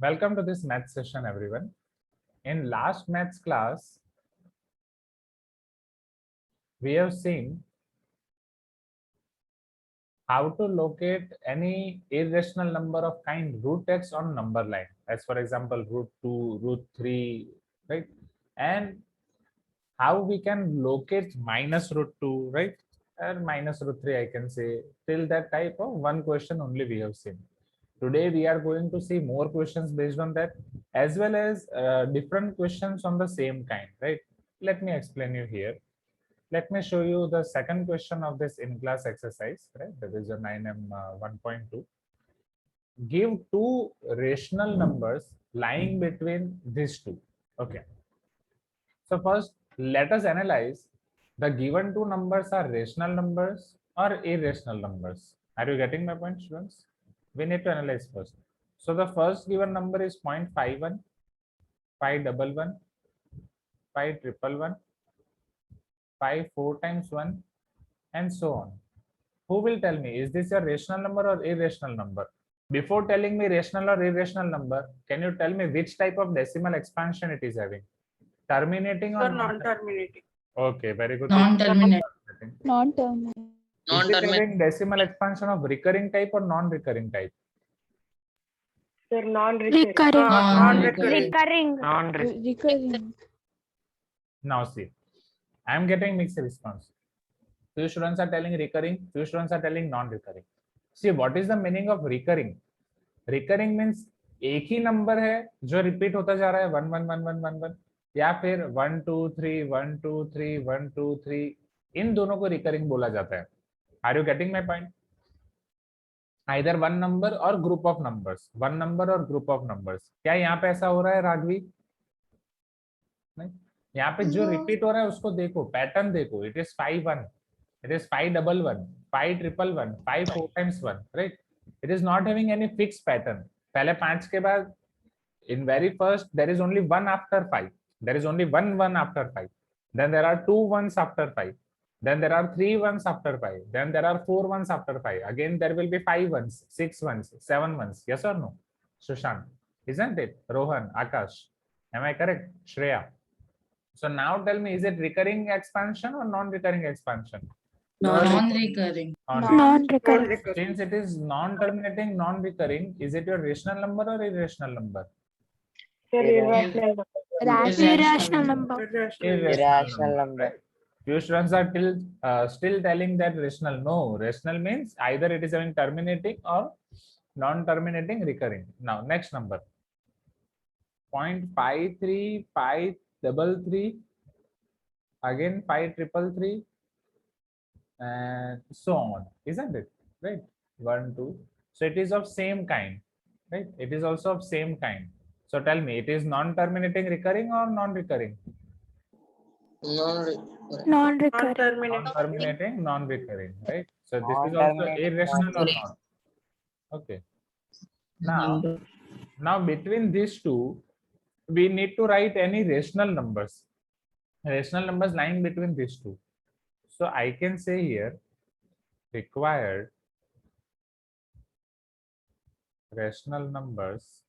Welcome to this math session, everyone. In last maths class, we have seen how to locate any irrational number of kind root x on number line, as for example, root 2, root 3, right? And how we can locate minus root 2, right? And minus root 3, I can say, till that type of one question only we have seen. Today we are going to see more questions based on that, as well as different questions on the same kind, right? Let me explain you here. Let me show you the second question of this in-class exercise, right? That is a 9M 1.2. Give two rational numbers lying between these two. Okay. So first, let us analyze the given two numbers are rational numbers or irrational numbers. Are you getting my point, students? We need to analyze first. So the first given number is 0.51, 511, 5111, 5 4 times 1, and so on. Who will tell me, is this a rational number or irrational number? Before telling me rational or irrational number, can you tell me which type of decimal expansion it is having? Terminating or non-terminating? Okay, very good. Non-terminating. Non-terminating. Is it having decimal expansion of recurring type or non-recurring type? Sir, non-recurring. Non-recurring. Recurring. Now see, I am getting mixed response. Few students are telling recurring, few students are telling non-recurring. See, what is the meaning of recurring? Recurring means एक ही number है जो repeat होता जा रहा है 1 1 1 1 1 1, या फिर 1 2 3 1 2 3 1 2 3, इन दोनों को रिकरिंग बोला जाता है. Are you getting my point? Either one number or group of numbers, one number or group of numbers. क्या यहाँ पे ऐसा हो रहा है राघवी? नहीं, यहाँ पे जो रिपीट हो रहा है उसको देखो, पैटर्न देखो. It is 5 1, it is 511, 5111, 5 4 times 1, right? It is not having any fixed pattern. पहले 5 के बाद in very first there is only 1 after 5, there is only 1 1 after 5, then there are 2 ones after 5, then there are 3 ones after 5, then there are 4 ones after 5, again there will be 5 ones, 6 ones, 7 ones. Yes or no, Sushant? Isn't it? Rohan, Akash, am I correct? Shreya. So now tell me, is it recurring expansion or non-recurring expansion? Non-recurring. Non-recurring. Since it is non-terminating, non-recurring, is it your rational number or irrational number? Sir, irrational. Irrational number. Irrational number. Right? Few students are still telling that rational. No, rational means either it is having terminating or non-terminating recurring. Now next number, 0.53, 533, again 5333, and so on, isn't it? Right? 1 2. So it is of same kind, right? It is also of same kind. So tell me, it is non-terminating recurring or non-recurring? Non-recurring. Non-terminating, non-recurring, right? So this is also irrational or not? Okay. Now between these two, we need to write any rational numbers. Rational numbers lying between these two. So I can say here, required rational numbers.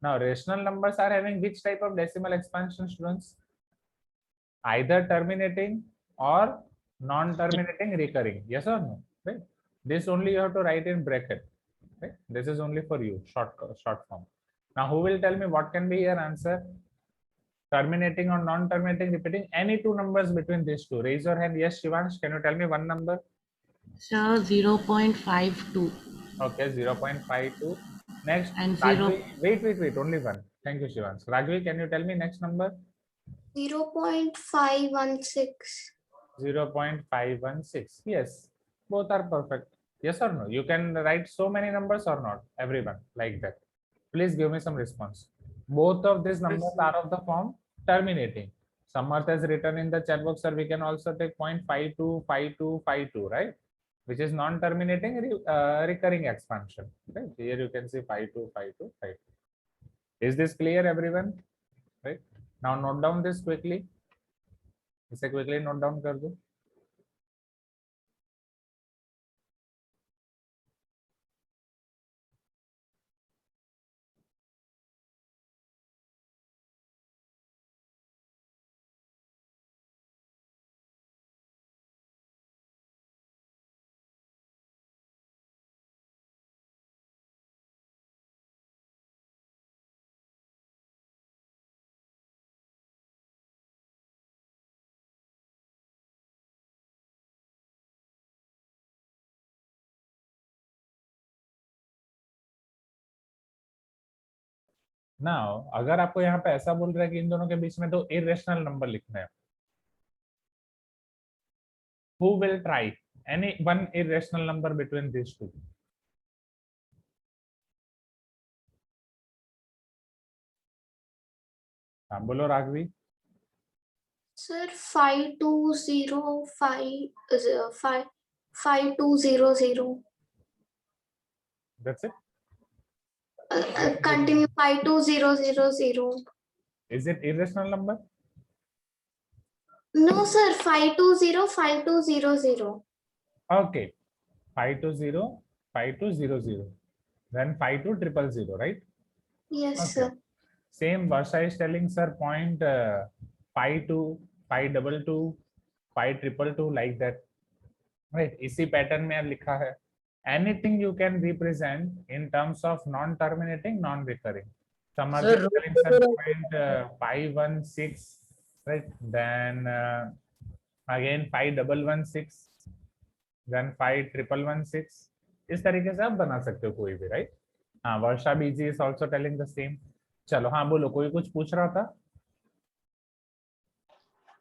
Now rational numbers are having which type of decimal expansion, students? Either terminating or non-terminating recurring. Yes or no? Right? This only you have to write in bracket. Right? This is only for you, short form. Now who will tell me what can be your answer? Terminating or non-terminating, repeating, any two numbers between these two. Raise your hand. Yes, Shivansh, can you tell me one number? Sir, 0.52. Okay, 0.52. Next, And Raghavi, wait, only one. Thank you, Shivansh. Raghavi, can you tell me next number? 0.516. 0.516. Yes, both are perfect. Yes or no? You can write so many numbers or not? Everyone like that. Please give me some response. Both of these numbers are of the form terminating. Samarth has written in the chat box, sir, we can also take 0.52, 52, 52, right? Which is non-terminating recurring expansion. Right? Here you can see 52, 52, 52. Is this clear, everyone? Right? Now note down this quickly. इसे quickly note down कर दो. Now अगर आपको यहाँ पे ऐसा बोल रहा है कि इन दोनों के बीच में दो इरेशनल नंबर लिखने हैं, who will try any one irrational number between these two? हाँ बोलो Raghavi. Sir, 5205 5200. That's it. Continue 52000. Is it irrational number? No, sir, 5205200. Okay, 5205200, then 52000, right? Yes, Okay. sir. Same Varsha is telling sir point 52 522 5222 like that, right? इसी pattern में लिखा है. Anything you can represent in terms of non-terminating, non-recurring. Some are Sir, just telling sir point 516, right? Then again 5116, then 5116. इस तरीके से आप बना सकते हो कोई भी, राइट? हाँ, Varsha BG is also telling the same. चलो हाँ बोलो, कोई कुछ पूछ रहा था?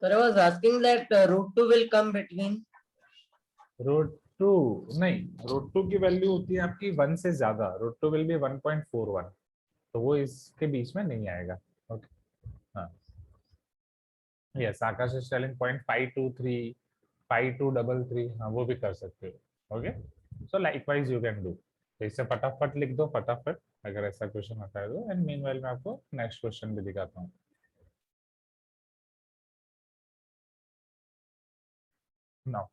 Sir, I was asking that root 2 will come between. Root 2 नहीं, रूट 2 की वैल्यू होती है आपकी 1 से ज्यादा. रूट 2 विल बी 1.41, तो वो इसके बीच में नहीं आएगा. ओके हाँ, यस आकाश इज टेलिंग 0.523 5233. हाँ वो भी कर सकते हो. Okay, so likewise you can do. तो इससे फटाफट लिख दो फटाफट अगर ऐसा क्वेश्चन आता है तो. एंड मीनवाइल मैं आपको नेक्स्ट क्वेश्चन भी दिखाता हूँ. Now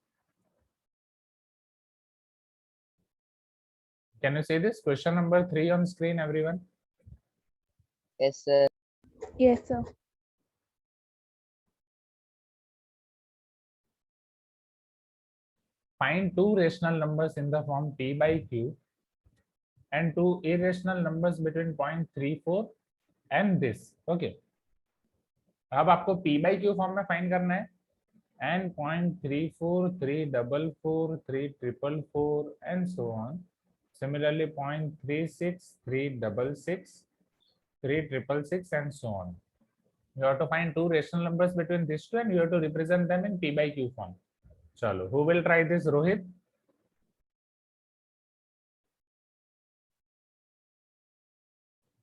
can you see this question number 3 on screen, everyone? Yes, sir. Yes, sir. Find two rational numbers in the form p by q and two irrational numbers between 0.34 and this. Okay, अब आपको p by q form में find करना है and 0.34 344 3444 and so on. Similarly 0.36 366 3666 and so on. You have to find two rational numbers between these two and you have to represent them in p by q form. चलो, who will try this? Rohit.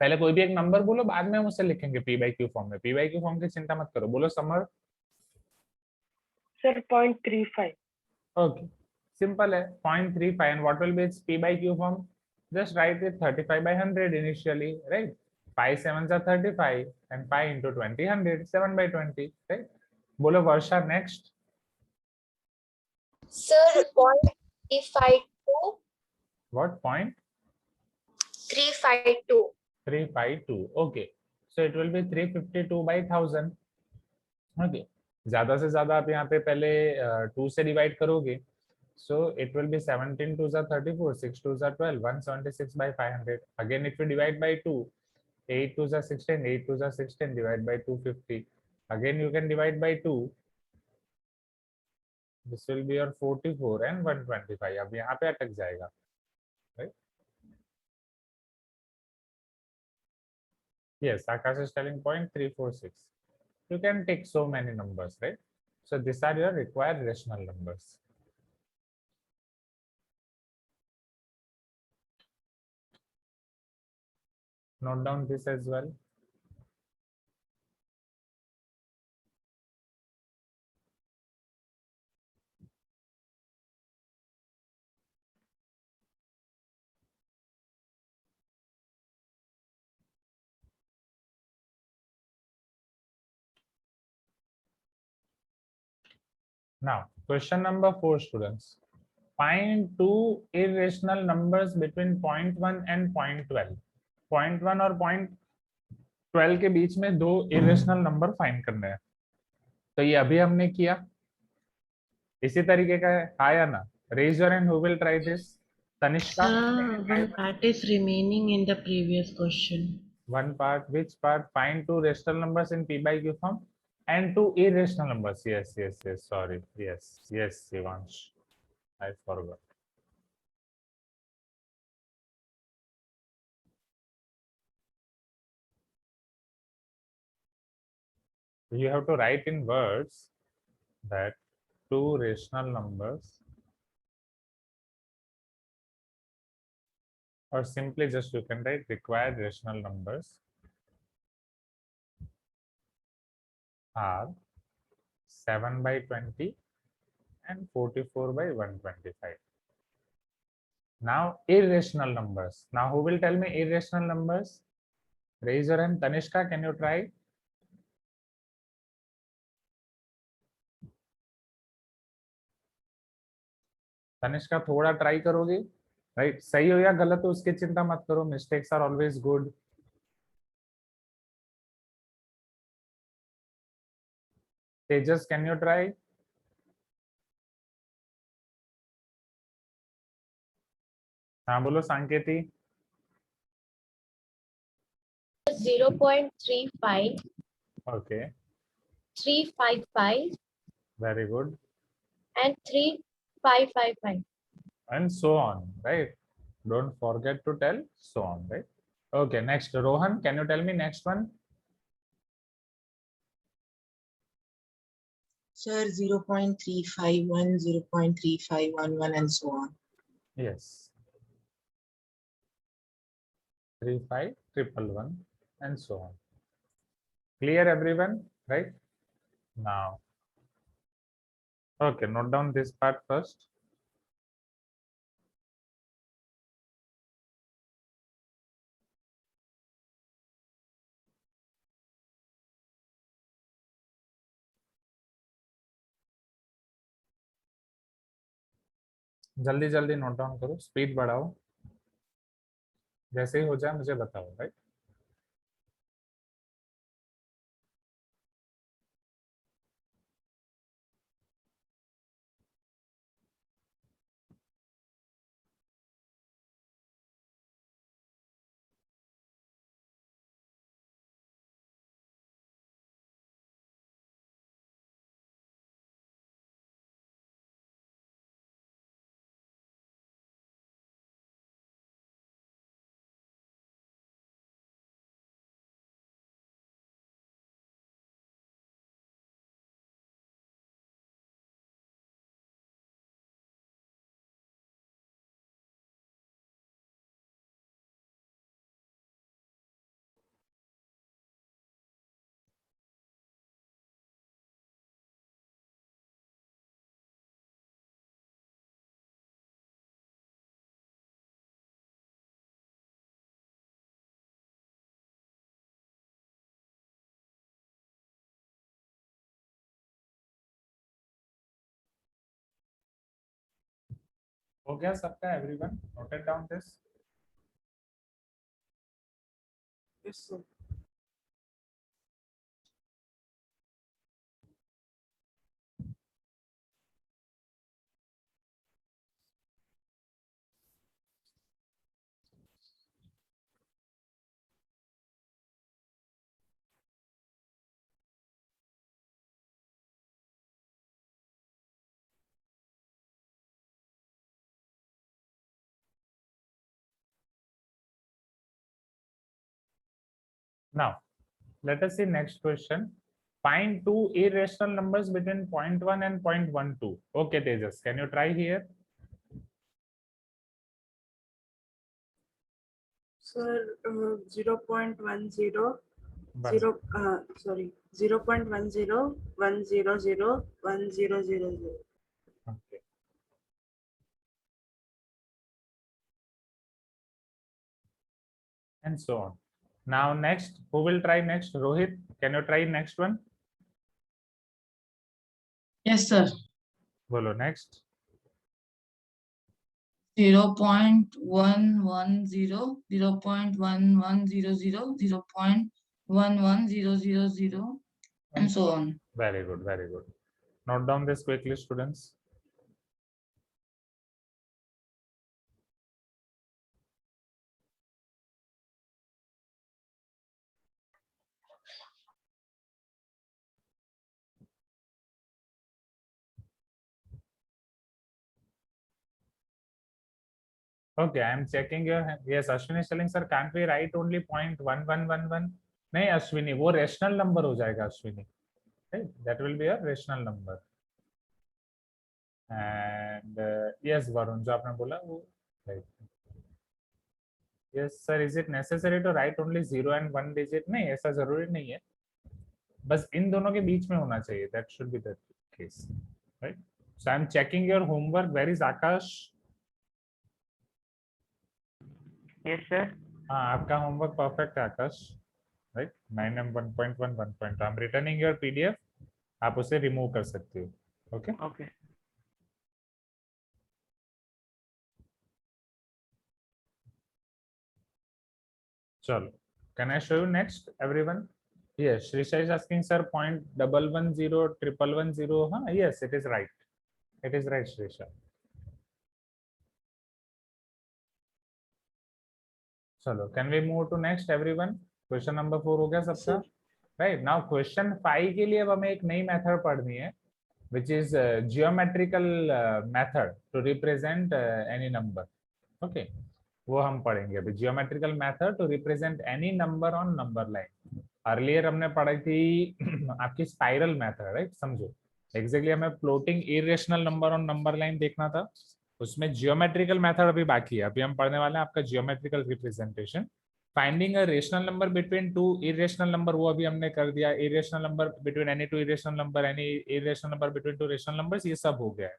पहले कोई भी एक number बोलो, बाद में हम उसे लिखेंगे पी बाई क्यू फॉर्म में. पी बाई क्यू फॉर्म की चिंता मत करो. बोलो समर. Sir, 0.35. ओके, सिंपल है 0.35. And what will be it's P by Q form? Just right it 35 by 100 initially, right? 5 7s are 35 and 5 into 20 100, 7 by 20, right? बोलो वर्षा next. Sir, 0.352. What? 352. 352. okay, so it will be 352 by 1000. Okay, ज्यादा से ज्यादा आप यहाँ पे पहले 2 से divide करोगे. so it will be 17 2s are 34, 6 2s are 12, 176 by 500. again if we divide by 2, 8 2s are 16, 8 2s are 16, divide by 250. again you can divide by 2. this will be your 44 and 125. अब यहाँ पे अटक जाएगा, right? yes, Akash is telling 0.346. you can take so many numbers, right? so these are your required rational numbers. Note down this as well. Now, question number 4, students. Find two irrational numbers between 0.1 and 0.12. 0.1 और 0.12 के बीच में दो irrational number find करने हैं. तो ये अभी हमने किया. इसी तरीके का है, हाँ या ना? Raise your hand who will try this. Tanishka. One part is remaining in the previous question. One part. Which part? Find two rational numbers in p by q form and two irrational numbers. Yes. Sorry. Yes. Shivansh. I forgot. You have to write in words that two rational numbers, or simply just you can write required rational numbers are 7 by 20 and 44 by 125. Now irrational numbers. Now who will tell me irrational numbers? Raise your hand. Tanishka, can you try? Tanishka थोड़ा try करोगे? Right, सही हो या गलत हो उसकी चिंता मत करो, mistakes are always good. Tejas, can you try? हाँ बोलो Sanketi. 0.35, okay, 355, very good. and 3555. And so on, right? Don't forget to tell so on, right? Okay, next, Rohan, can you tell me next one? Sir, 0.351, 0.3511, and so on. Yes. 35111 and so on. Clear everyone, right? Now, okay, note down this part first. जल्दी जल्दी note down करो, speed बढ़ाओ, जैसे ही हो जाए मुझे बताओ, right? हो गया सबका? Everyone noted down this? Yes, sir. Now, let us see next question. Find two irrational numbers between 0.1 and 0.12. Okay, Tejas, can you try here? Sir, 0.10, One. 0, 0.10, 100, 1000. Okay. And so on. Now next, who will try next? Rohit, can you try next one? Yes, sir. Bolo next. 0.110, 0.1100, 0.11000, and so on. Very good, very good. Note down this quickly, students. Okay, I am checking your hand. Yes, Ashwini is telling, sir, can't we write only 0.1111? नहीं अश्विनी, वो rational number हो जाएगा Ashwini. right? That will be a rational number. And yes, Varun, जो आपने बोला वो right. Yes, sir. Is it necessary to write only 0 and 1 digit? नहीं, ऐसा जरूरी नहीं है. बस इन दोनों के बीच में होना चाहिए. That should be the case, right? So I'm checking your homework. Where is Akash? Yes, sir. हाँ, आपका homework perfect है आकाश, right? 9M 1.1 1.2. I'm returning your PDF. आप उसे remove कर सकते हो. Okay? Okay. चलो. Can I show you next, everyone? Yes, Shrisha is asking, sir, 0.110 111 huh? Yes, it is right. It is right, Shrisha. चलो, can we move to next, everyone? Question number 4 हो गया सबका? Right, now question 5 के लिए अब हमें एक नई method पढ़नी है, which is geometrical method to represent any number. Okay, वो हम पढ़ेंगे अभी. Geometrical method to represent any number on number line. Earlier हमने पढ़ी थी आपकी spiral method, right? समझो. Exactly हमें floating irrational number on number line देखना था. उसमें geometrical method अभी बाकी है. अभी हम पढ़ने वाले हैं आपका geometrical representation. Finding a rational number between two irrational number वो अभी हमने कर दिया. Irrational number between any two irrational number, any irrational number between two rational numbers, ये सब हो गया है.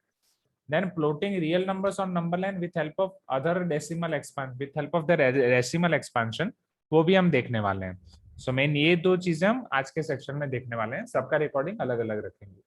Then plotting real numbers on number line with help of other decimal expansion, with help of the decimal expansion, वो भी हम देखने वाले हैं. So मेन ये दो चीजें हम आज के सेक्शन में देखने वाले हैं. सबका रिकॉर्डिंग अलग अलग रखेंगे.